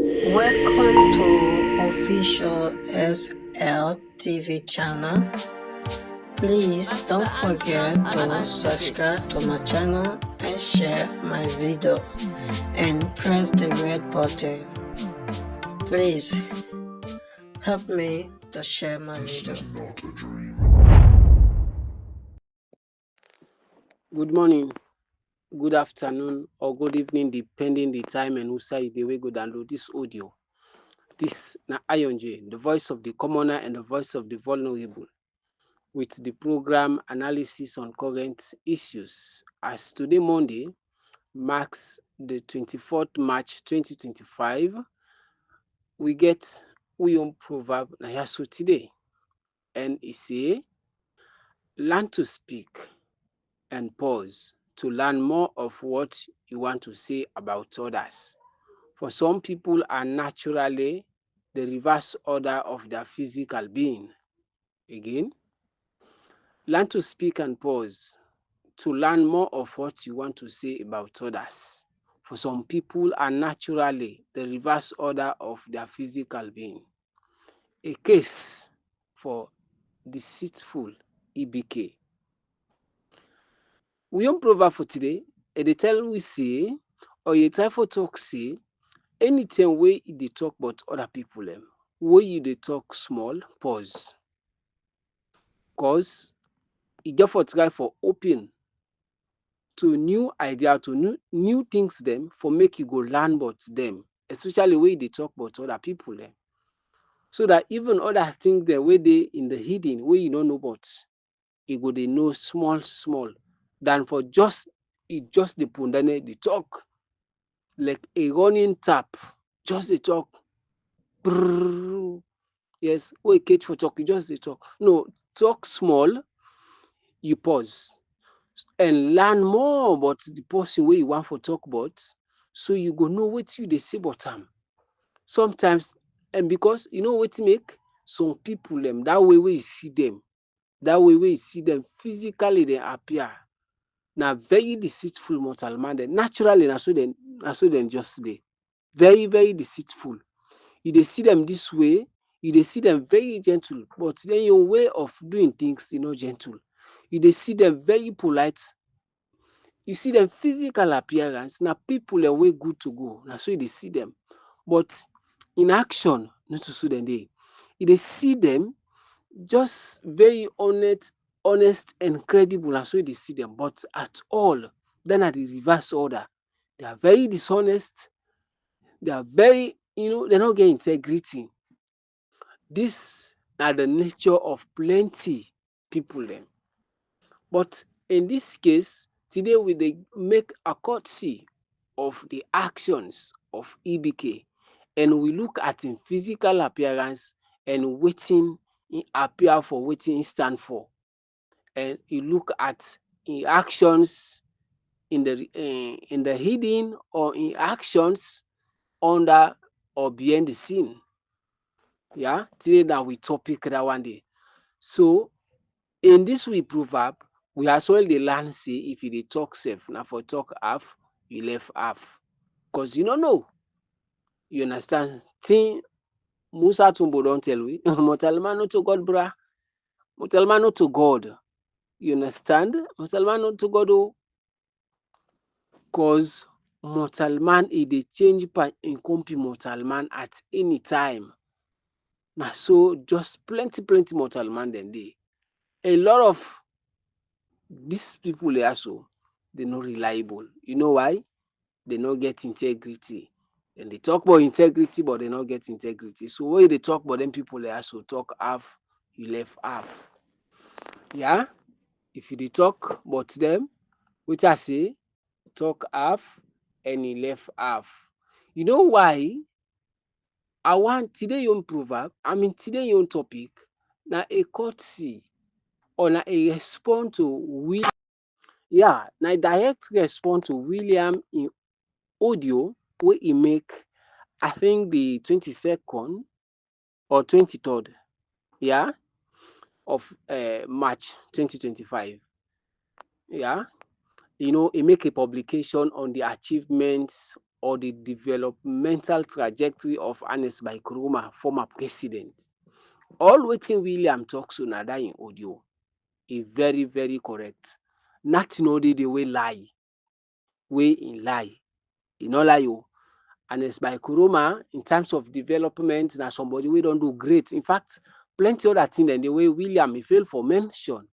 Welcome to official SL TV channel. Please don't forget to subscribe to my channel and share my video and press the red button. Please help me to share my video. Good morning, good afternoon, or good evening, depending the time and who side the way go download this audio. This na Iron J, the voice of the commoner and the voice of the vulnerable, with the program analysis on current issues. As today Monday marks the 24th March 2025, we get we own proverb na here so today, and it say, learn to speak and pause to learn more of what you want to say about others. For some people are naturally the reverse order of their physical being. Again, learn to speak and pause to learn more of what you want to say about others. For some people are naturally the reverse order of their physical being. A case for deceitful EBK. We own proverb for today, and they tell we say, or you try for talk say, anytime wey you dey talk about other people wey you dey talk small, pause. Cause e get for try for open to new idea, to new things dem for make you go learn about dem, especially wey you dey talk about other people so that even other things dem wey dey in the hidden wey you no know about, you go dey know small small than for just dey pundane dey talk like a running tap, just dey talk brrrr. Yes, wey you catch for talk, you just dey talk. No, talk small, you pause and learn more about the person wey you wan for talk about, so you go know wetin you dey say about am. Sometimes, and because you know wetin make some people that way wey you see dem, that way wey you see dem physically dey appear, na very deceitful mortal man dem. Naturally na so dem just dey. Very very deceitful. You dey see dem this way, you dey see dem very gentle, but then your way of doing things dey not gentle. You dey see dem very polite. You see dem physical appearance, na people wey good to go, na so you dey see dem. But in action, no so dem dey. You dey see dem just very honest and credible, na so you dey see dem. But at all, then na the reverse order. They are very dishonest. They are very, they no get integrity. This na the nature of plenty people dem. But in this case, today we dey make a courtesy of the actions of EBK, and we look at im physical appearance and wetin im appear for, wetin im stand for, and you look at im actions in the hidden or im actions under or behind the scene. Yeah, today na we topic that one day. So in this we proverb, we as well dey learn say if you dey talk sef, na for talk half, you left half. Cause you no know. You understand? Thing Musa Tumbo don tell we, mortal man no to God, bra. Mortal man no to God. You understand? Mortal man no to God oh. Cause mortal man e dey change pan im company mortal man at any time. Na so just plenty mortal man dem dey. A lot of these people also, they no reliable. You know why? They no get integrity. And they talk about integrity, but they no get integrity. So when they talk about them people also talk half, you left half. Yeah? If you dey talk about them, which I say, talk half and you left half. You know why? I want today your proverb, today your topic, na a courtesy or na a response to William. Yeah, na a direct response to William in audio wey he make, I think the 22nd or 23rd, yeah, of March 2025. Yeah, he make a publication on the achievements or the developmental trajectory of Ernest Bai Koroma, former president. All wetin William talk so na dat im audio. E very very correct. Nothing no dey the way lie. Wey im lie. E no lie o. Ernest Bai Koroma in terms of development na somebody wey don do great. In fact, plenty other things dem dey wey William e fail for mention.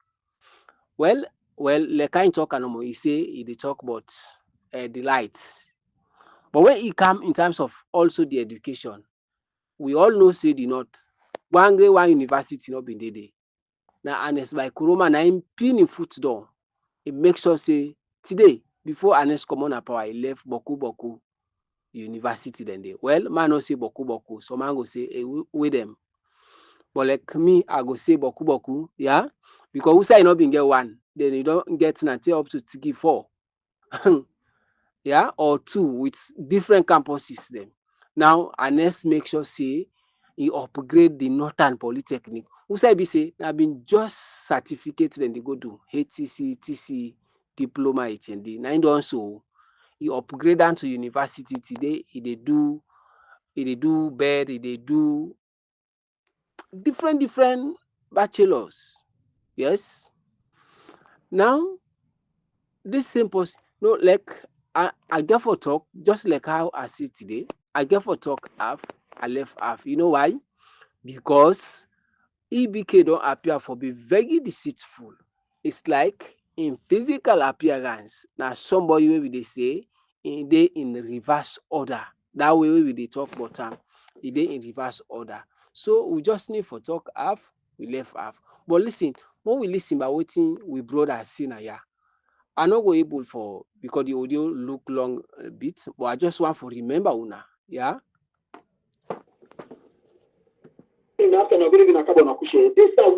Well, like im talk am omo, e say e dey talk about the lights. But when e come in terms of also the education, we all know say the north, Gwangre one university no bin dey there. Na Ernest Bai Koroma na im pin im foot down. E make sure say today, before Ernest comot na power, e left boku university dem dey. Well, man no say boku, some man go say wey dem. But like me, I go say boku, yeah, because who say e no bin get one, then e don get na up to tiki 4. Yeah, or 2 with different campuses dem. Now Ernest make sure say e upgrade the Northern Polytechnic. Who say be say na been just certificate dem dey go do, HTC, TC, diploma, HND. Na im don so e upgrade am to university. Today e dey do bed, e dey do different bachelors. Yes. Now this same person, no, like I get for talk, just like how I see today, I get for talk half, I left half. You know why? Because EBK don appear for be very deceitful. It's like in physical appearance, na somebody wey we dey say e dey in reverse order. That way wey we dey talk about am, e dey in reverse order. So we just need for talk half, we left half. But listen, when we listen by wetin we brother say na here, I no go able for, because the audio look long a bit, but I just want to remember una, yeah. This is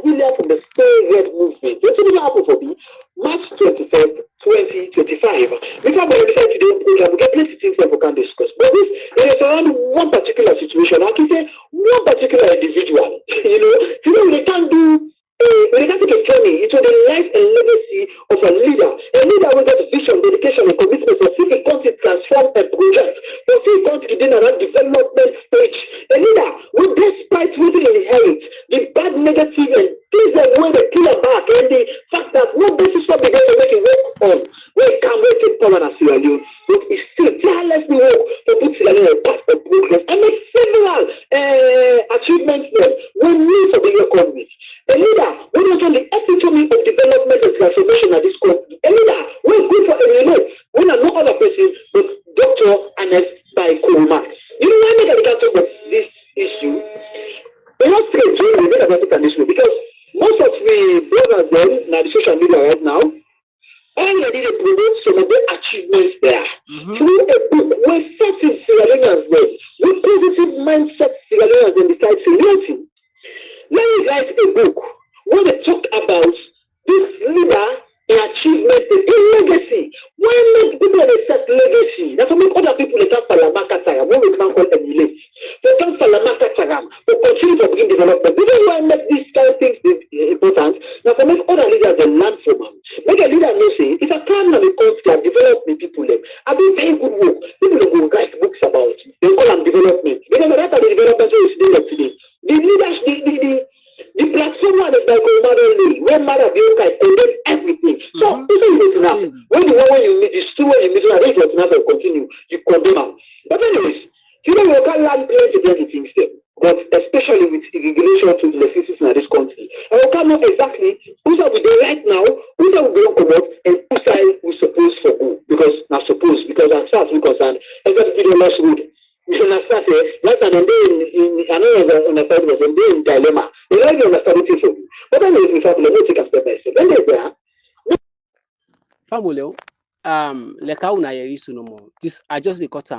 William from the Stay Red movement. What did happen for me? March 21st, 2025. Before we decide today, we get plenty things that we can discuss. But this is around one particular situation. I can say one particular individual. They can't do. They can't take a journey into the life and legacy of a leader with that vision, dedication, and commitment for civic content transform a project, for civic content in another development stage. A leader who, despite what they inherit, the bad negative and things that when they kill a back, and the fact that no basis of began to make it work on, we can't wait to power and Sierra Leone, but it's still tirelessly work to put Sierra Leone on path of progress and make several achievements there when new for the economy. A leader who not only epitome of development and transformation at this country, a leader who is good for emulate when no other person but Dr. Ernest Bai Koroma. You know why I can't talk about this issue? We not straight to we make about it this way because most of the brothers then now the social media right now already they promote some of the achievements there through a book where certain Sierra Leoneans well, with positive mindset Sierra Leoneans then decide to reality. Let me write a book where they talk about this leader, the achievement, the legacy. Why make people they set legacy? That's what make other people they can Falamaka Tagam, what we can call emulate. They can Falamaka Tagam, to continue to bring development. You know why make these kind of things important? Now for make other leaders they learn from them. Make a leader know say it's a time now because they have developed the people them. I've been very good work. People will write books about it. They call them development. Because that's how the development is doing today. The leadership, the platform one is like where matter be okay, condemn everything. So this is enough. When you meet the two when you meet, I think what's not to continue, you condemn them. But anyways, you can learn plenty things there. But especially with the regulation to the electricity in this country. And we can't know exactly who's we do right now, who's we don't come out, and who's we suppose for go. Because not suppose, because I'm far too concerned. Every video last week. You understand? Like an I know understand was in dilemma. You know you understand it for you. But then if family, let's take a step by step. Then there's there. Family, like how una hear this no more. This I just dey cut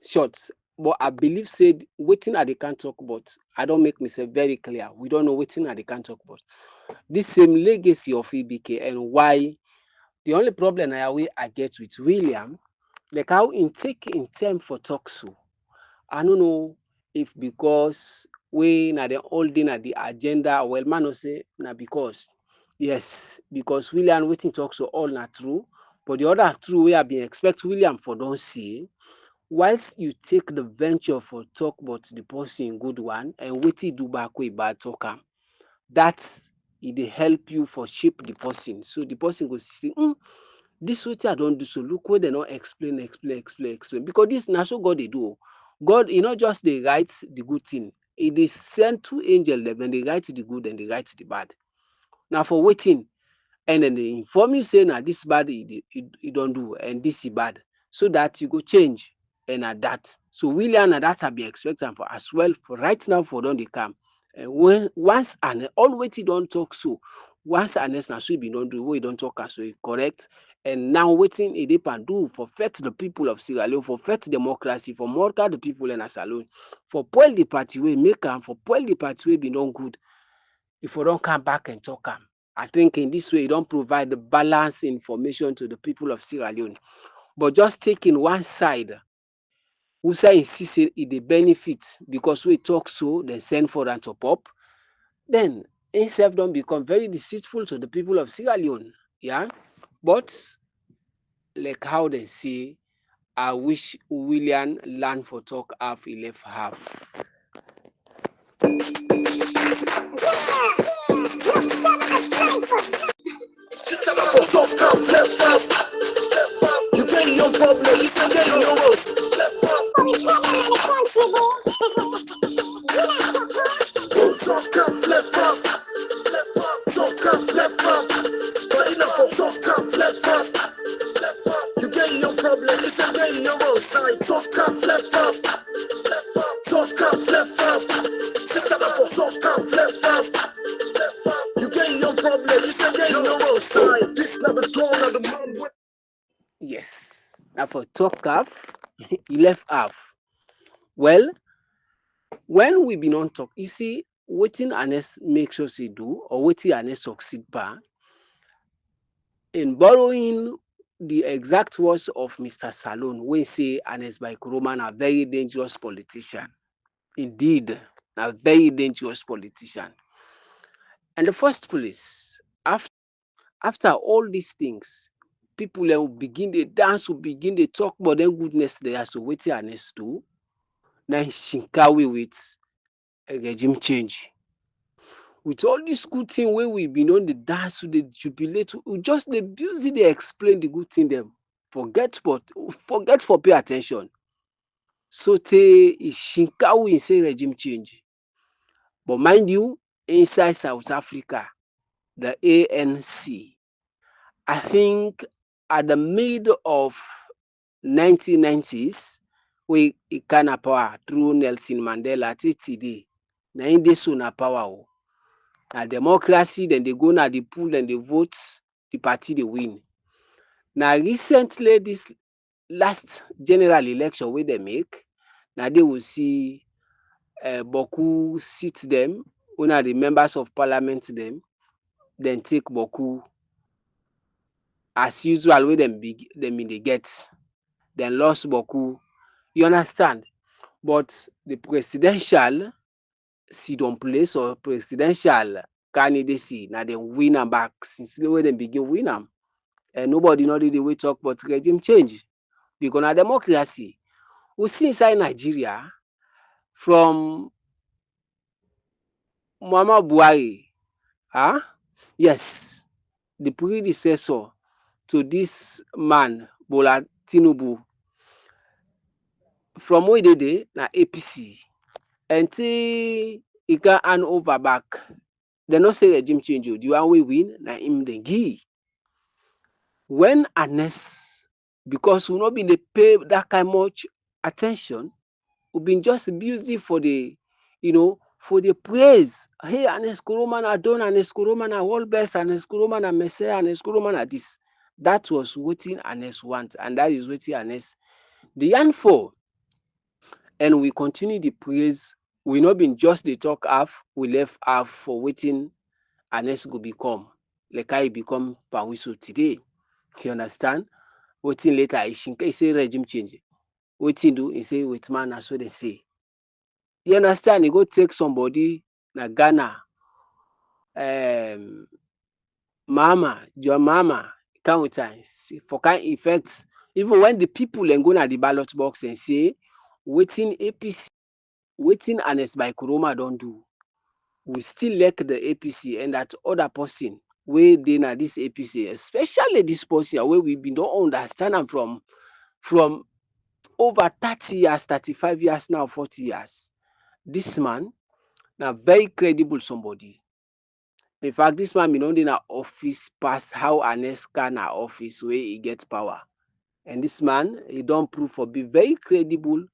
short. But I believe said waiting at the can't talk about. I don't make myself very clear. We don't know waiting at the can't talk about. This same legacy of EBK and why the only problem I get with William, like how in time for talk so. I don't know if because we na the holding at the agenda, well man no say na because yes, because William waiting talk so all not true, but the other true we have been expect William for don't see. Once you take the venture for talk about the person good one and wetin do back wey bad talk am, that e dey help you for shape the person. So the person go see say dis wetin I don do so, look wey dem don explain because dis na so God dey do o. God e no just dey write the good thing, e dey send two angel dem dey write the good, dem dey write the bad. Na for wetin? And dem dey inform you say na dis bad e don do and dis e bad, so that you go change and adapt. So William na that I be expect am for as well for right now for don dey calm. And when once and all wetin e don talk so, once and next na so e bin don do wey e don talk am so e correct. And now wetin e dey pan do for fet the people of Sierra Leone, for fet democracy, for murder the people in Sierra Leone, for spoil the party wey make am, for spoil the party wey bin don good, e for don come back and talk am. I think in this way e don provide the balanced information to the people of Sierra Leone. But just taking one side, who say e see say e dey benefit because wey talk so dem send for am top up, then im sef don become very deceitful to the people of Sierra Leone. Yeah, but like how dem say, I wish William learn for talk half, e left half. System up for talk calm, left up. You pay your problem, you still get your roast. Talk calm, left up. Talk calm, left up. But enough of talk calm, left up. You get your problem, you still get your roast. Talk calm, left up. Talk calm, left up. System up for talk calm, left up. You get your problem, you still get your roast. This not the dawn of the moon. Yes, na for talk half, e left half. Well, when we bin don talk, you see wetin Ernest make sure say do or wetin Ernest succeed pa in borrowing the exact words of Mr. Salone wey say Ernest Bai Koroma na very dangerous politician. Indeed, na very dangerous politician. In the first place, after all these things, people will begin dey dance, will begin dey talk about dem goodness there. So wetin Ernest do? Na im shinkawe with regime change. With all this good thing wey we bin don dey dance, we dey jubilate, we just dey busy dey explain the good thing dem, forget for pay at ten tion. Sotey e shinkawe im say regime change. But mind you, inside South Africa, the ANC, I think at the mid of 1990s, wey e carry power through Nelson Mandela till dey, na im dey so na power o. Na democracy, dem dey go na the pool, dem dey vote, the party dey win. Na recently this last general election wey dem make, na there we see Boku seat dem, wey na the members of parliament dem take Boku as usual wey dem bin dey get. Dem lost Boku, you understand? But the presidential sit-down place or presidential candidacy, na dem win am back since wey dem begin win am. And nobody no dey wey talk about regime change because na democracy. We see inside Nigeria from Muhammadu Buhari, yes, the predecessor to this man Bola Tinubu, from wey dey there na APC, until e can hand over back, dem no say regime change o, the one wey win na im dem give. When Ernest, because we no bin dey pay that kind much at ten tion, we bin just busy for the for the praise. Hey, Ernest Koroma na don, Ernest Koroma na world best, Ernest Koroma na messiah, Ernest Koroma na this. That was wetin Ernest want, and that is wetin Ernest dey yarn for. And we continue the praise. We no been just dey talk half, we left half for wetin Ernest go become, like how he become Pawiso today. You understand? Wetin later he say regime change. Wetin do? He say wait man, that's what they say. You understand? He go take somebody na Ghana, John Mahama, come with time for kind effect. Even when the people then go na the ballot box and say wetin APC, wetin Ernest Bai Koroma don do, we still like the APC and that other person wey dey na this APC, especially this person wey we been don understand am from over 30 years, 35 years now, 40 years. This man na very credible somebody. In fact, this man been don dey na office pass how Ernest na office wey he get power. And this man, he don prove for be very credible,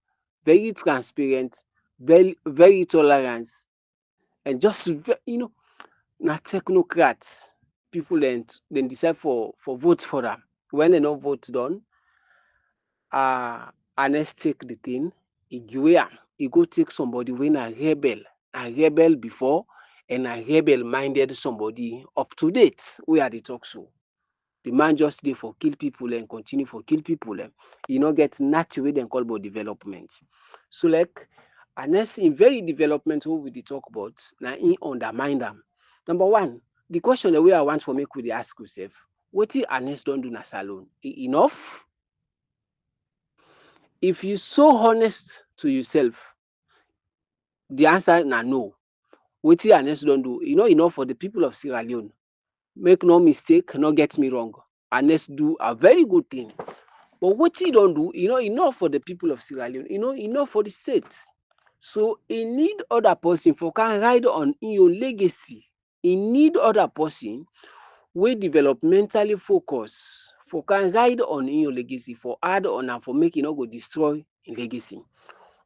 very transparent, very tolerant, and just na technocrats. People then decide for vote for am. When they no vote done, Ernest take the thing, he give am, he go take somebody wey na rebel before, and a rebel-minded somebody up to date wey I dey talk so. The man just dey for kill people and continue for kill people. He no get nothing wey dem call about development. So like Ernest in very development wey we dey talk about, na him undermine am. Number one, the question the way I want for make we dey ask yourself, wetin Ernest don do na salon, e enough? If you so honest to yourself, the answer na no. Wetin Ernest don do, e no enough for the people of Sierra Leone. Make no mistake, no get me wrong. Ernest do a very good thing. But wetin he don do, e no enough for the people of Sierra Leone. E no enough for the state. So he need other person for can ride on in your legacy. He need other person wey developmentally focus for can ride on in your legacy, for add on and for make e no go destroy in legacy.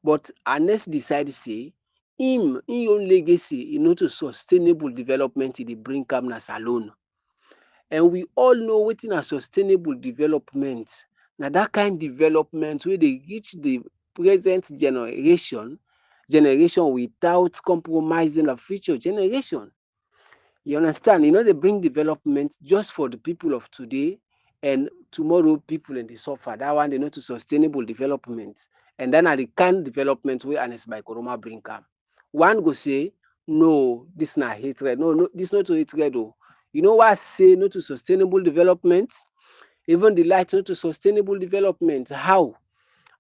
But Ernest decide say him in own legacy, e no to sustainable development e dey bring am na salon. And we all know wetin na sustainable development. Na that kind development wey dey reach the present generation without compromising the future generation. You understand? You know, they bring development just for the people of today, and tomorrow people in the suffer. That one they know to sustainable development. And then at the kind of development where Ernest Bai Koroma bring am. One go say, no, this not hatred. No, this not to hatred. Oh. You know why I say no to sustainable development? Even the light not to sustainable development. How?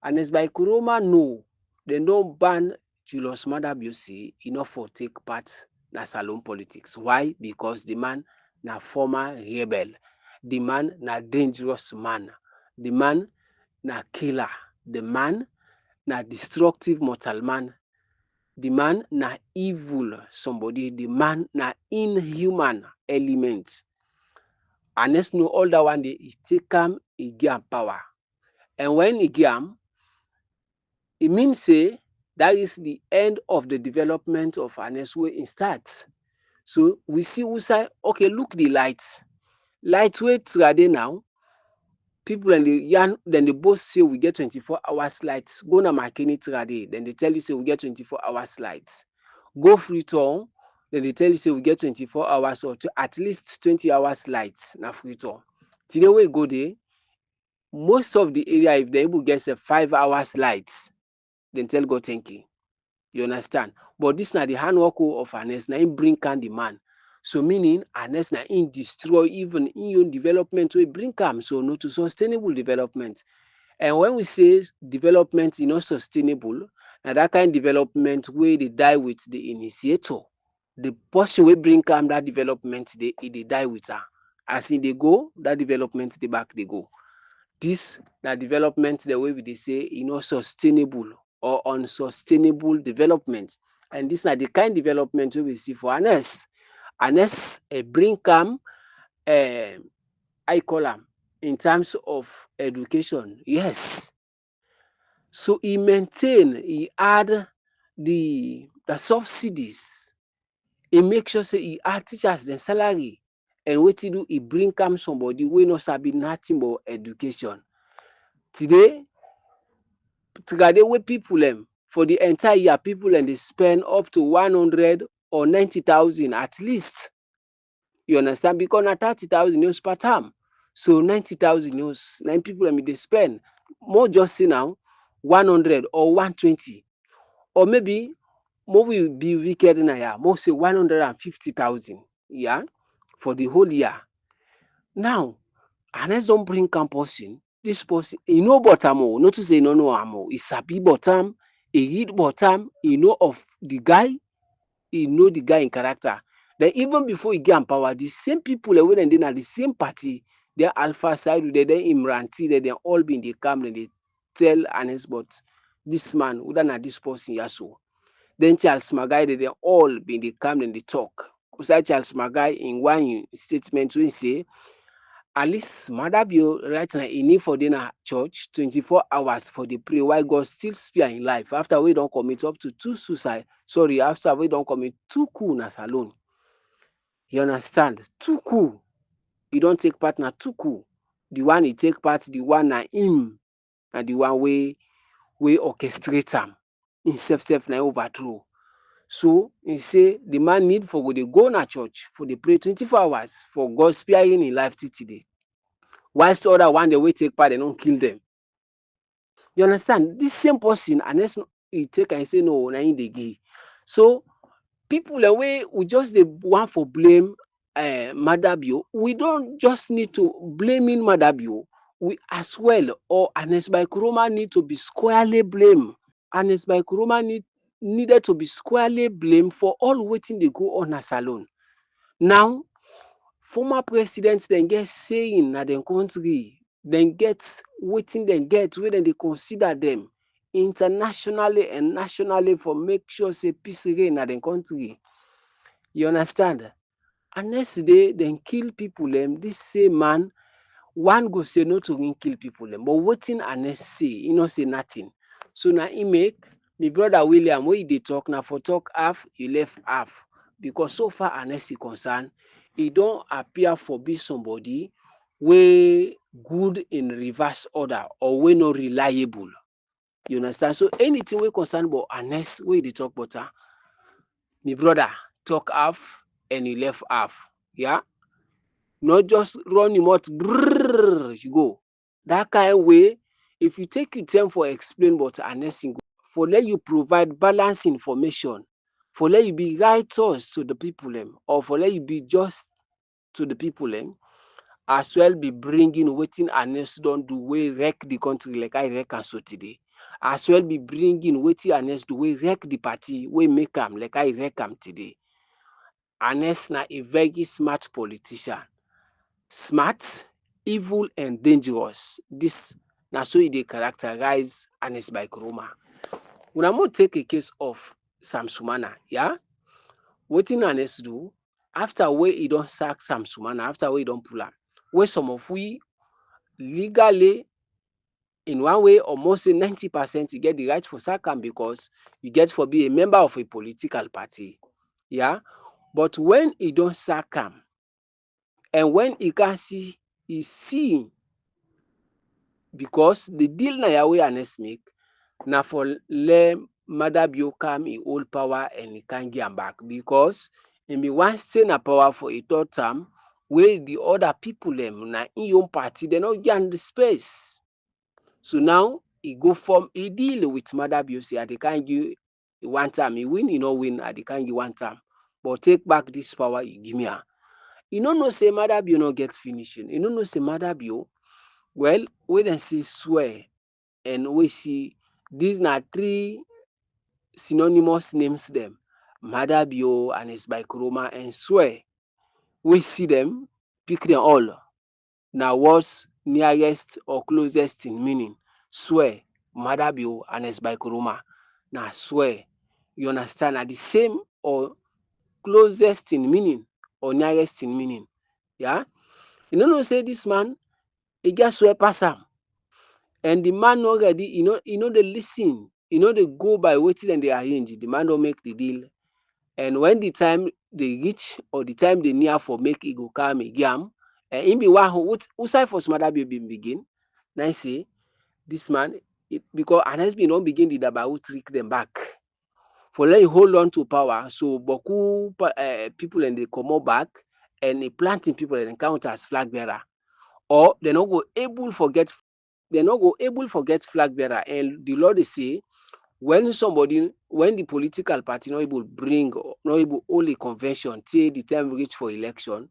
Ernest Bai Koroma, no. They don't ban Julius Maada Bio enough for take part na salon politics. Why? Because the man na former rebel. The man na dangerous man. The man na killer. The man na destructive mortal man. The man na evil somebody. The man na inhuman element. Ernest know all that one day, he take am, he give am power. And when he give am, it means say that is the end of the development of Ernest wey he start. So we see who say, okay, look the light. Light wey trade now, people and the yarn, then they both say we get 24 hours lights. Go na Makeni trade, then they tell you say we get 24 hours lights. Go Freetown, then they tell you say we get 24 hours or at least 20 hours lights na Freetown. Today we go there, most of the area, if they able get 5 hours lights, then tell God thank you. You understand? But this na the handwork of Ernest, na him bring can the man. So meaning Ernest na him destroy even in own development we bring am, so no to sustainable development. And when we say development is not sustainable, na that kind of development where they die with the initiator. The person will bring am that development, they die with her. As in they go, that development they back they go. This na development the way we they say sustainable or unsustainable development. And this are the kind of development we see for Ernest. Ernest bring am I call am in terms of education. Yes. So he maintain, he add the subsidies. He make sure say he add teachers their salary. And what he do, he bring am somebody who no sabi nothing but education. Today with people for the entire year, people they spend up to 100 or 90,000 at least. You understand? Because na 30,000 news per term. So 90,000 news, 9 people they spend. More just say now 100 or 120. Or maybe more will be wicked in a year. More say 150,000. Yeah. For the whole year. Now, Ernest don't bring campus in. this person, he know bottom, not to say no am, he sabi bottom, he read bottom, he know of the guy, he know the guy in character. Then even before he get empower, the same people wey dem dey na the same party, then Alpha side, then Imran T, then all been dey come, then they tell Ernest, but this man, whether na this person here so. Then Charles Magai, they all been dey come, then they talk. Beside Charles Magai, in one statement, we say, at least Madabio right now he need for dinner church 24 hours for the pray while God still spare in life. After we don't commit up to 2 suicide, after we don't commit 2 coup na salon. You understand? 2 coup. You don't take part na 2 coup. The one he take part, the one na him, and the one we orchestrate am. Himself na overthrow. So he say the man need for go na church for the pray 24 hours for God sparing in life till today. Whilst the other one, they will take part, they don't kill them. You understand? This same person, unless he take and say, no, na in the gay. So, people the way we just the one for blame Madabio, we don't just need to blaming Madabio. We as well, or Ernest Bai Koroma need to be squarely blamed. Ernest Bai Koroma needed to be squarely blamed for all waiting they go on a salon. Now, former presidents then get saying na dem country, then get wetin dem get wey dem dey consider them internationally and nationally for make sure say peace reign na dem country. You understand? And next day dem kill people this same man, one go say no to him kill people but wetin Ernest say, he no say nothing. So na him make my brother William wey dey talk na for talk half, he left half. Because so far Ernest is concerned, he don't appear for be somebody wey good in reverse order or wey not reliable. You understand? So anything we concern about Ernest wey dey talk about, my brother talk half and he left half. Yeah, not just run him out, brrr, you go. That kind of way, if you take your time for explain about Ernest, for let you provide balanced information, for let you be righteous to the people, or for let you be just to the people, as well be bringing wetin Ernest don't do, we wreck the country like I wreck and so today. As well be bringing wetin Ernest do, we wreck the party, we make am like I wreck am today. Ernest na a very smart politician. Smart, evil, and dangerous. This na so they characterize Ernest Bai Koroma. When I'm going to take a case of Sam Sumana, yeah? What did Ernest do? After where he don't sack Sam Sumana, after where he don't pull am, where some of we legally, in one way, almost say 90%, you get the right for sack am because you get for be a member of a political party, yeah? But when he don't sack am, and when he can see, he see, because the deal na ya way Ernest make, na for let Madabio come in old power and he can't get am back because he be one stay na power for a third term where the other people na in your party they not get the space. So now he go from a deal with Madabio say they can't give one time. He win, he no win, they can't give one time. But take back this power, you give me. You don't know say Madabio no gets finishing. You don't know say Madabio, well, we then say swear and we see these are 3 synonymous names them. Madabio, Ernest Bai Koroma, and swear. We see them, pick them all. Now what's nearest or closest in meaning? Swear, Madabio, Ernest Bai Koroma. Now swear. You understand? Are the same or closest in meaning or nearest in meaning. Yeah? You know say this man, he just swear pass am. And the man already, they listen, they go by wetin and they arrange. The man don't make the deal. And when the time they reach or the time they near for make it go come again, and in be one who side for Madabio begin. Now say this man, because Ernest don't begin the Dabawu trick them back. For let you hold on to power, so Boku people and they come back and they planting people and encounter as flag bearer. Or they not go able forget flag bearer. And the Lord say when the political party not able bring or not able hold a convention till the time reach for election,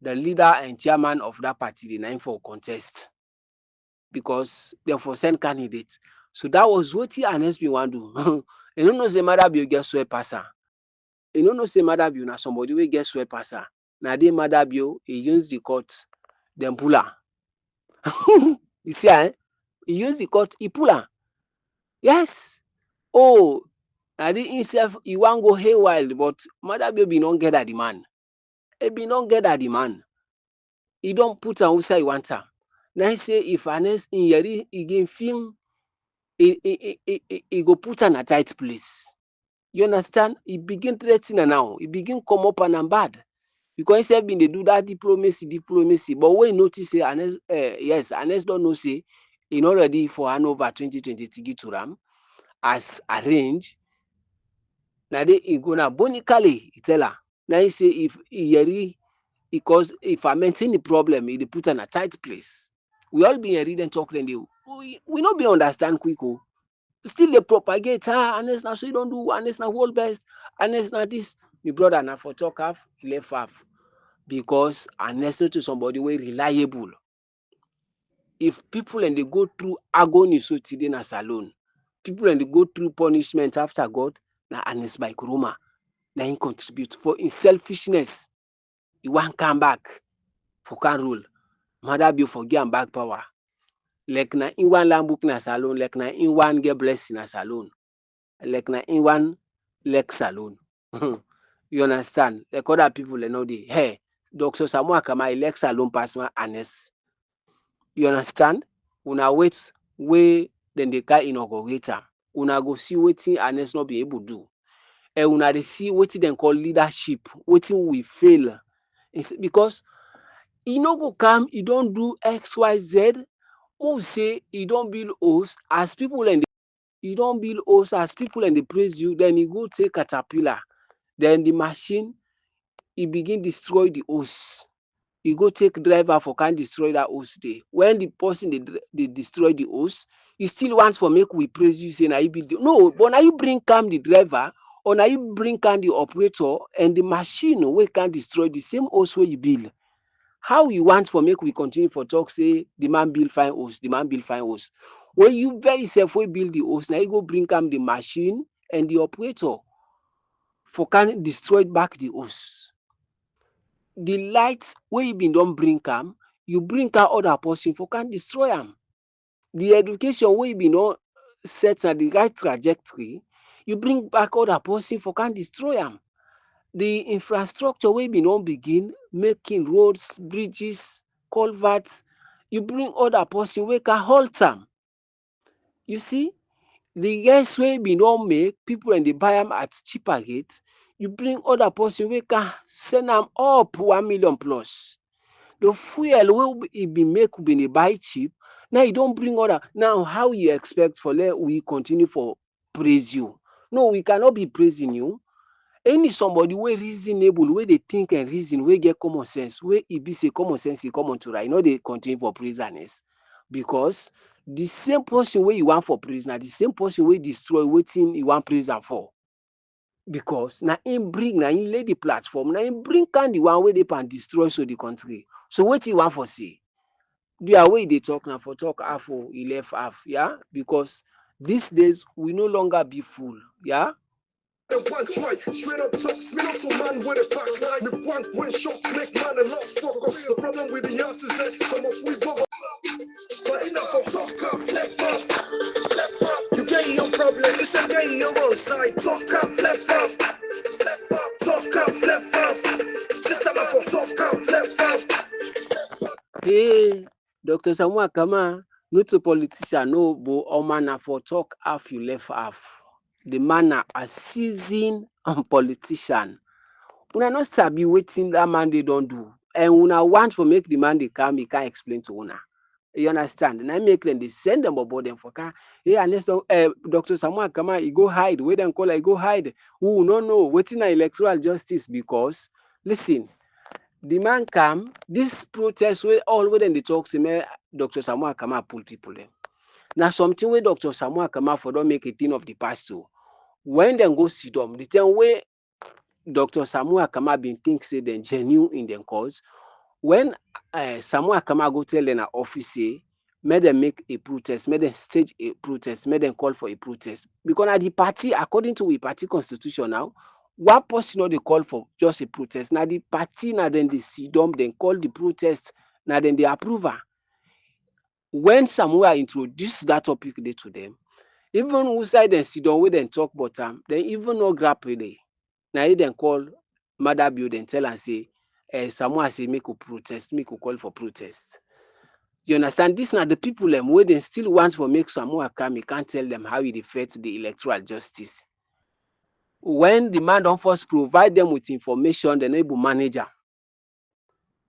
the leader and chairman of that party they name for contest. because dem for send candidates. So that was wetin Ernest bin wan do. You no know say Madabio get swear pass am. You no know say Madabio na somebody wey get swear pass am. Na dey Madabio he use the court dem pull am. You see he use the court he pull am. Yes. Oh, na dey himself he wan go haywire but Madabio bin don get at the man. He bin don get at the man. He don put am where he want am. Na him say if Ernest Inyeri again film he go put am at tight place. You understand? He begin threa ten am now. He begin come up and am bad because himself bin dey do that diplomacy but when he notice say Ernest don know say he no ready for handover 2023 to am as arranged. Na dey he go now bonically he tell am. Na him say if Inyeri because if I maintain the problem he dey put am at tight place. We all be Inyeri dem talk dem dey we no be understand quick oo. Still dey propagate Ernest na so he don do, Ernest na world best, Ernest na this. My brother na for talk half, he left half because Ernest no to somebody wey reliable. If people dem dey go through agony so today na salon, people dem dey go through punishment after God na Ernest Bai Koroma na him contribute for him selfishness. He wan come back for can rule. Madabio for give am back power. Like na him wan learn book na salon, like na him wan get blessing na salon, like na him wan leg salon. You understand? Like other people dem no dey. Hey, Dr. Samuel Akama he leg salon pass Ernest. You understand? Una wait wey dem dey carry inaugurate am. Una go see wetin Ernest no be able do. And una dey see wetin dem call leadership, wetin we fail. Because e no go come, e don do XYZ. Who say e don build house as people and e don build house as people and dey praise you, then e go take caterpillar, then the machine e begin destroy the house. E go take driver for can destroy that house dey. When the person dey destroy the house, e still want for make we praise you say na you build the no, but na you bring calm the driver or na you bring calm the operator and the machine wey can destroy the same house wey you build. How you want for make we continue for talk say the man build fine house, the man build fine house. When you very self wey build the house, na you go bring am the machine and the operator for can destroy back the house. The light wey you bin don bring am, you bring am other person for can destroy am. The education wey you bin don set at the right trajectory, you bring back other person for can destroy am. The infrastructure wey bin don begin making roads, bridges, culverts, you bring other person wey can halt am. You see, the gas wey bin don make, people and dey buy am at cheaper rate, you bring other person wey can send am up 1 million plus. The fuel wey e bin make we bin dey buy cheap, now you don bring other. Now how you expect for let we continue for praise you? No, we cannot be praising you. Any somebody wey reasonable, wey dey think and reason, wey get common sense, wey e be say common sense e come unto right, you no dey continue for praise Ernest because the same person wey you want for praise na the same person wey destroy wetin you wan praise am for. Because na him bring, na him lay the platform, na him bring can the one wey dey pan destroy so the country. So wetin you want for say? The way e dey talk na for talk half o, he left half, yeah. Because these days we no longer be fool, yeah. One try, straight up talk, spin up to man with a back line. With one brain shots, make man a lost focus. The problem with the artists is that some of we go. But enough of talk up, left off. You get your problem, it's a get your own side. Talk up, left off. Talk up, left off. System up for talk up, left off. Hey, Dr. Samuel Akama, not a politician, no, but man na for talk half you left half. The man na a seasoned politician. Una no sabi wetin that man dey don do, and una want for make the man dey come, he can't explain to una. You understand? And I make them they send them about them for car. Hey, and Dr. Samuel Akama, he go hide. Where them call, he go hide. Who no know waiting na electoral justice because listen. The man come, this protest where all when they talk to me, Dr. Samuel Akama pull people them. Now something where Dr. Samuel Akama for don't make a thing of the past too. When they go sit down, the time where Dr. Samuel Akama been think say they genuine in their cause. When Samuel Akama go tell in an office say, make them make a protest, make them stage a protest, make them call for a protest. Because na the party, according to the party constitution now, one person no dey call for just a protest. Na the party na dem dey sit down, dem call the protest, na dem dey approve am. When Samuel introduce that topic dey to them, even who side dem sit down wey dem talk about am, dem even no grapple dey. Na im dem call Madabio, dem tell am say Samuel say make we protest, make we call for protest. You understand? Dis na the people wey dem still want for make Samuel come, e can't tell them how e dey affect the electoral justice. When the man don first provide them with information, dem no able manage am.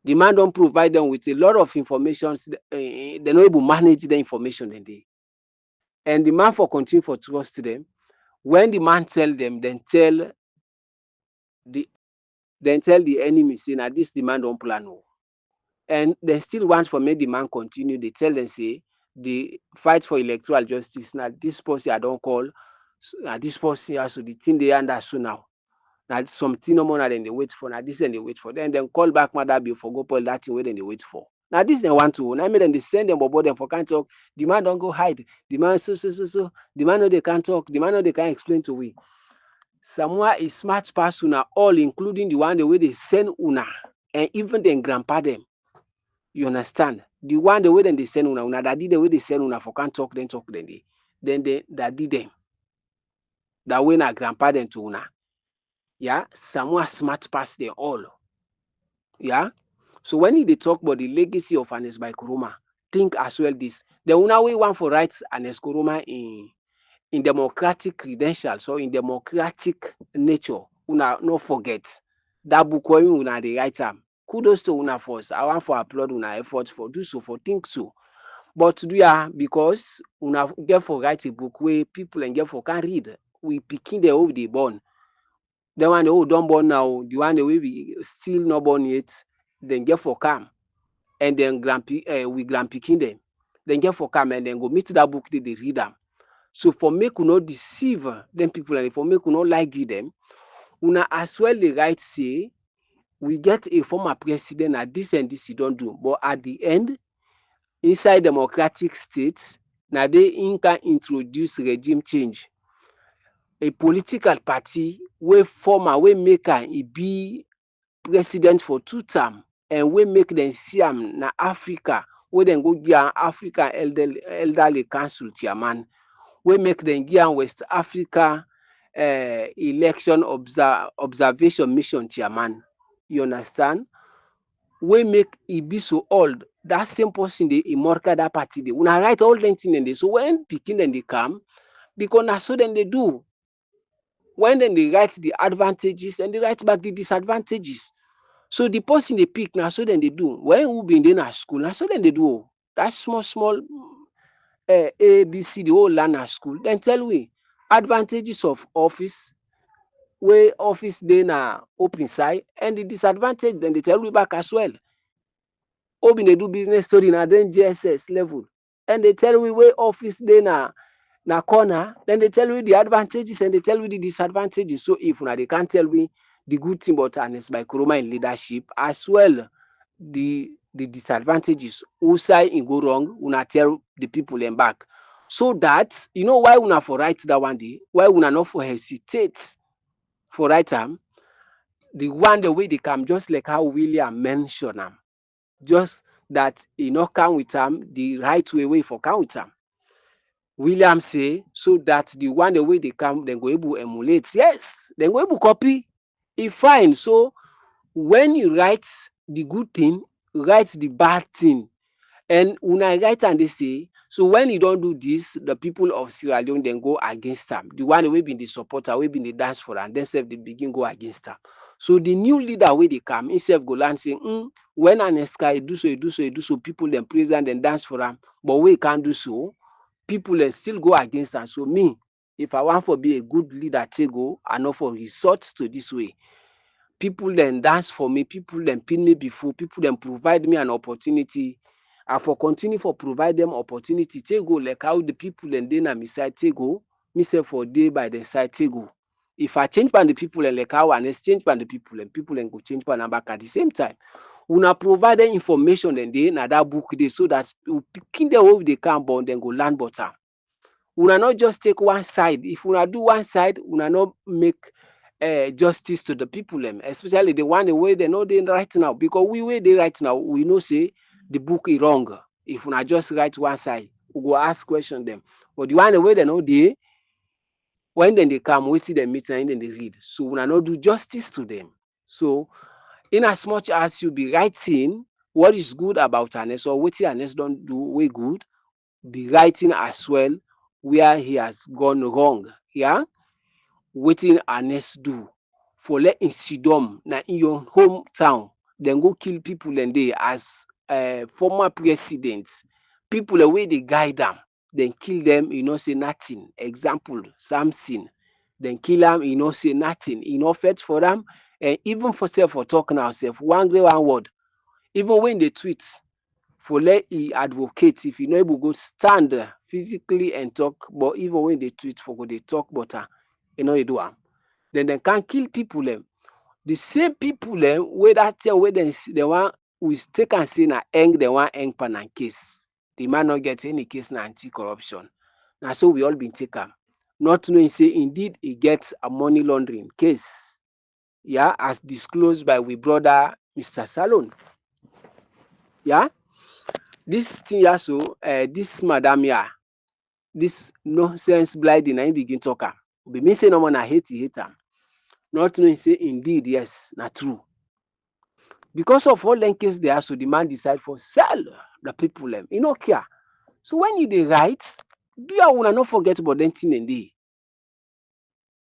The man don provide them with a lot of information, dem no able manage the information dem dey. And the man for continue for trust them. When the man tell them, then tell the enemy say na this the man don plan o. And they still want for make the man continue. They tell them say the fight for electoral justice na this person I don call, na this person also the thing dey under so now. Na something no more na dem dey wait for. Na this dem dey wait for. Then dem call back Madabio for go pull that thing wey dem dey wait for. Na this dem want to. Na make dem dey send dem bobo dem for can't talk. The man don go hide. The man so. The man no dey can't talk. The man no dey can't explain to we. Samuel is smart pass una all, including the one the way they send una and even dem grandpa dem. You understand? The one the way dem dey send una daddy the way they send una for can't talk dem dey. Then they daddy dem. That way na grandpa dem to una. Yeah, Samuel smart pass them all. Yeah. So when they talk about the legacy of Ernest Bai Koroma, think as well this. The una way want for write Ernest Koroma in democratic credentials or in democratic nature. Una no forget that book when una dey write am. Kudos to una first. I want for applaud una effort for do so, for think so. But because una get for write a book where people and get for can read. We picking the whole they born. The one who don't born now, the one way we still not born yet, then get for come. And then we picking them. Then get for come and then go meet that book they read them. So for make you not deceive them people and for make you not like them, una as well the right say we get a former president at this and this you don't do. But at the end, inside democratic states, now they can introduce regime change. A political party wey former wey make am be president for 2 terms and we make them see am na Africa, wey dem go give am African elderly council chairman, we make them give am West Africa election observation mission chairman. You understand? We make be so old. That same person dey immortal that party dey. Una write all them things in there. So when pikin dem dey come, because na so dem dey do. When then they write the advantages and they write back the disadvantages. So the person they pick now, so then they do. When who been in at school, now so then they do. That small A, B, C, the whole learn at school. Then tell we advantages of office, where office they na open side, and the disadvantage then they tell we back as well. Open they do business story na then GSS level, and they tell we where office they na corner, then they tell you the advantages and they tell you the disadvantages. So if una they can't tell me the good thing about Ernest Bai Koroma in leadership, as well the disadvantages, who side in go wrong, una tell the people them back. So that you know why una for write that one day, why una not for hesitate for write them, the one the way they come, just like how William mentioned them, just that not come with them the right way for come with them. William say so that the one the way they come, then go able emulate. Yes, then go able copy. It's fine. So when you write the good thing, write the bad thing. And when I write and they say, so when you don't do this, the people of Sierra Leone then go against them. The one way been the supporter, way been the dance for and then self they begin go against them. So the new leader way they come, instead go land saying, when an SK do so, people then praise and then dance for them, but we can't do so. People still go against us. So me, if I want to be a good leader, take go, I know for resort to this way. People then dance for me, people then pin me before, people then provide me an opportunity. I for continue for provide them opportunity, take go, like how the people then na me side take go, myself for day by the side take go. If I change by the people and like how and exchange by the people and go change by back at the same time. Una provide them information dem dey na that book dey, so that pikin dem wey dey come born dem go learn better. Una not just take one side. If una do one side, una not make justice to the people dem, especially the one wey dem no dey right now, because we wey dey right now, we know say the book is wrong. If una just write one side, we go ask question dem. But the one wey dem no dey, when dem dey come, wetin dem meet na im dem dey read. So una no do justice to them. So in as much as you be writing what is good about Ernest or wetin Ernest don do wey good, be writing as well where he has gone wrong. Yeah, wetin Ernest do for let him sidon na in your hometown, dem go kill people dem dey as former president, people wey dey guide am, dem kill them, e no say nothing. Example, Samson, dem kill am, e no say nothing, e no fight for am. And even for self for talk now self, one grey one word, even when they tweet for let e advocate, if you no able go stand physically and talk, but even when they tweet for go dey talk better, you know you do am. Then they can kill people them. The same people them wey that time wey dem want we take and say na hang, they want hang pan and case. The man not get any case na anti-corruption. Now so we all been take am, not knowing say indeed he gets a money laundering case. Yeah, as disclosed by we brother Mr. Salon. Yeah, this thing here, so this madam here, this nonsense blinding, I begin talk am. Be me say no man I hate am. Not knowing say indeed yes, not true. Because of all them case there, so the man decide for sell the people them. He no care. So when you dey write, do you wanna not forget about them thing and dey?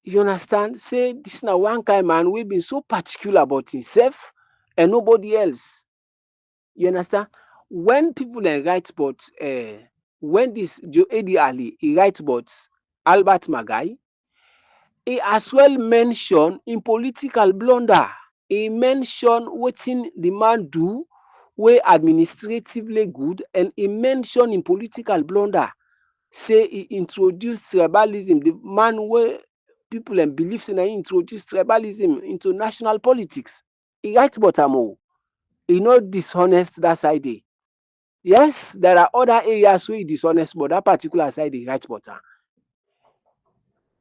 You understand? Say this na one kind man we been so particular about himself and nobody else. You understand? When people then write about when this Joe Eddie Ali he write about Albert Magai, he as well mention in political blunder. He mention wetin the man do wey administratively good, and he mention in political blunder say he introduced tribalism. The man wey people and believe say na he introduced tribalism into national politics. He write about am o. He not dishonest that side dey. Yes, there are other areas where he dishonest, but that particular side he write about am.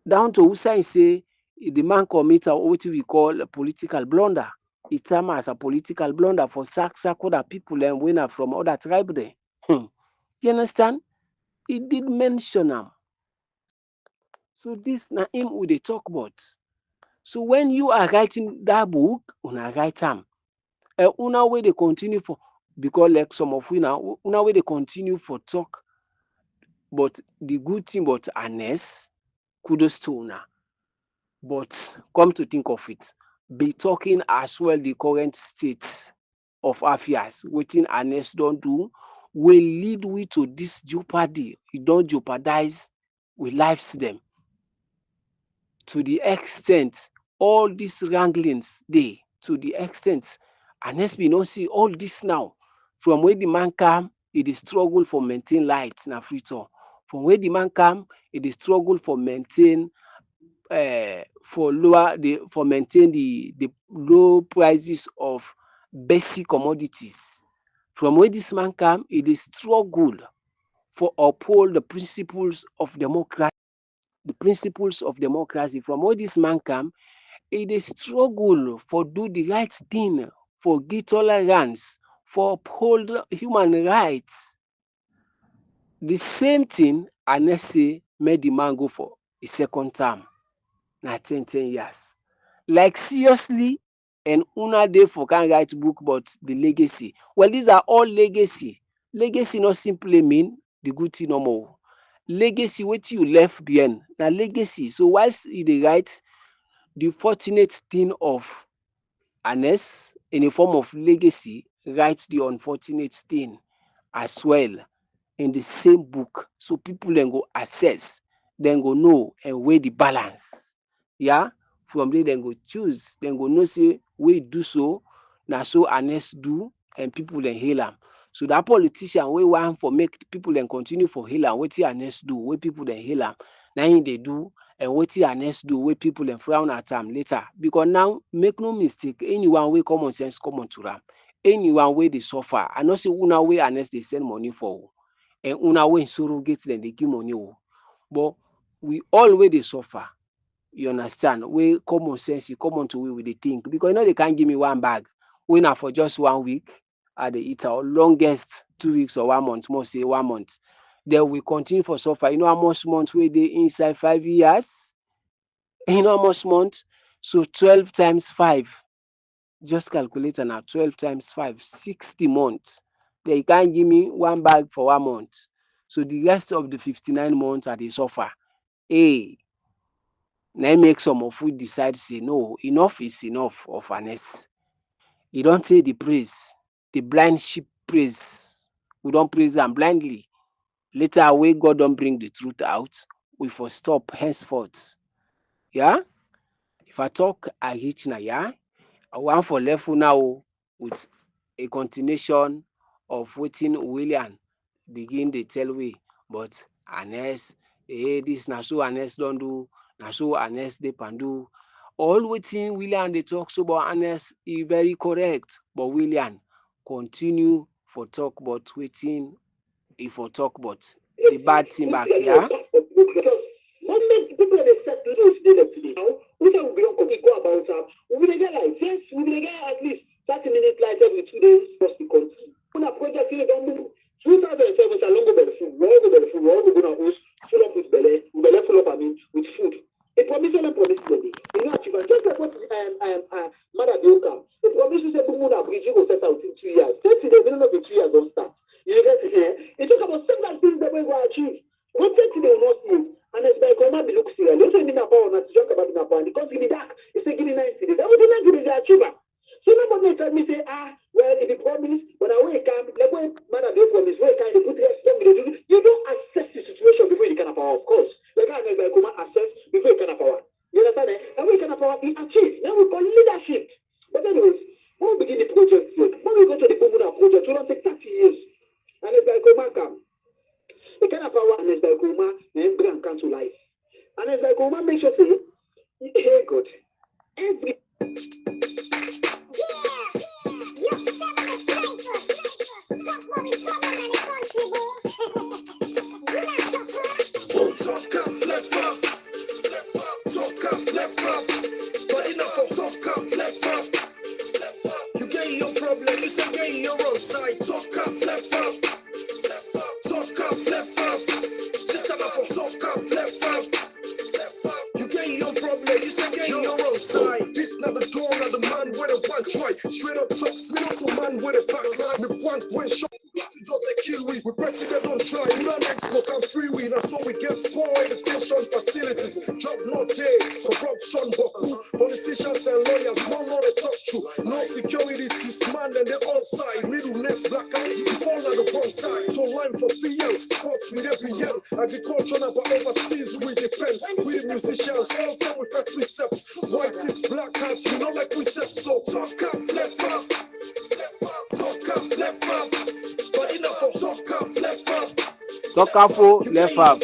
Down to Hussein say the man commit what we call a political blunder. He term as a political blunder for sack other people and winner from other tribe there. You understand? He did mention am. So this na him we dey talk about. So when you are writing that book, una write am. Una way they continue for, because like some of we now, una way they continue for talk. But the good thing about Ernest, kudos to una. But come to think of it, be talking as well the current state of affairs, wetin Ernest don't do, will lead we to this jeopardy. It don't jeopardize we lives them. To the extent all these wranglings dey, to the extent Ernest we don't see all this now. From where the man come, it is struggle for maintain light na Freetown. From where the man come, it is struggle for maintain for maintain the low prices of basic commodities. From where this man come, it is struggle for uphold the principles of democracy. The principles of democracy. From where this man come, it is struggle for do the right thing, for give tolerance, for uphold human rights. The same thing Ernest say made the man go for a second term. Na 10 years. Like seriously, and una dey for can write book about the legacy. Well, these are all legacy. Legacy not simply mean the good thing no more. Legacy what you left behind. Na legacy. So whilst you dey write the fortunate thing of Ernest in a form of legacy, write the unfortunate thing as well in the same book, so people then go assess, then go know and weigh the balance. Yeah, from there then go choose, then go know say we do so, now so Ernest do, and people then hail am. So that politician we want for make people then continue for hail am, wetin Ernest do, wey people then hail am, na him they do, and wetin Ernest do, wey people then frown at am later. Because now make no mistake, anyone wey common sense come on to am, anyone wey dey suffer. I know say una wey harness dey send money for and una wey surrogate dem dey give money but we all wey dey suffer, you understand, wey common sense e come unto we dey think, because they can't give me one bag wey na for just 1 week I dey eat or longest 2 weeks or 1 month, more say 1 month. Then we continue for suffer. You know how much months wey dey inside 5 years? You know how much months? So 12 times 5. Just calculate now. 12 times 5, 60 months. Then you can't give me one bag for 1 month. So the rest of the 59 months I dey suffer. Hey, now make some of we decide say no, enough is enough of harness. You don't say the praise, the blind sheep praise. We don't praise them blindly. Later when God don't bring the truth out, we for stop henceforth. Yeah? If I talk, I reach now, yeah? I want for left now with a continuation of wetin William begin dey tell we, but harness, this na so harness don do, na so harness dey pandu. All wetin William dey talk so about harness e very correct, but William continue for talk about wetin e for talk about the bad thing back, yeah? People they set rules today now. We can be on go about we will get like yes, we will get at least 30 minutes like every 2 days just to continue. When a project you don't move, 2007 along go the food, we all go to host, full up with belly full up with food. It promises and promises the day. You know, achieve just like what Mother Dioka. It promises that we will bridge will set out in 2 years. 30 days, middle of the 2 years don't start. You get to hear? It talk about several things that we will achieve. What 30 days will not see. And it's by Koma be look serious. Don't say me na power not to talk about na power. Because give me dark, it's a give me 90 days. I would not give me the achiever. So nobody tell me say, well, if you promise, when I wake up, like when Mother do promise, wake up, you put rest, you don't assess the situation before you can have power, of course. Like I by Koma assess before you can have power. You understand? And we can have power, we achieve. Now we call leadership. But anyways, when we begin the project, when we go to the Kumuna project, we don't take 30 years. And it's like Koma come. The kind of power and it's like Oma and bring come to life. And it's like Oma makes you say, hey God, every Talk up, left up. Talk up, left up. But enough of talk up, left up. You get your problem, you say get your own side. Talk up, left up. Talk up, left up. Sister, enough of talk up, left up. You get your problem, you say get your own side. This not the door of the man with a one try. Straight up talks, me not a man with a back line. Me one shot. Just like kill we president don't try. Man next smoke and free we. That's how we get poor education facilities. Job not there, corruption boku. Politicians and lawyers, no they touch you. No security, thief man and they all side. Middle nest black out, you fall on the wrong side. So line for PL, sports with FBL. Agriculture but overseas we defend. We the musicians, all time we fat we step. White tips, black hats, we not like we step. So talk up, left up. Talk up, left up. But enough of talk up, left up. Talk up, left up.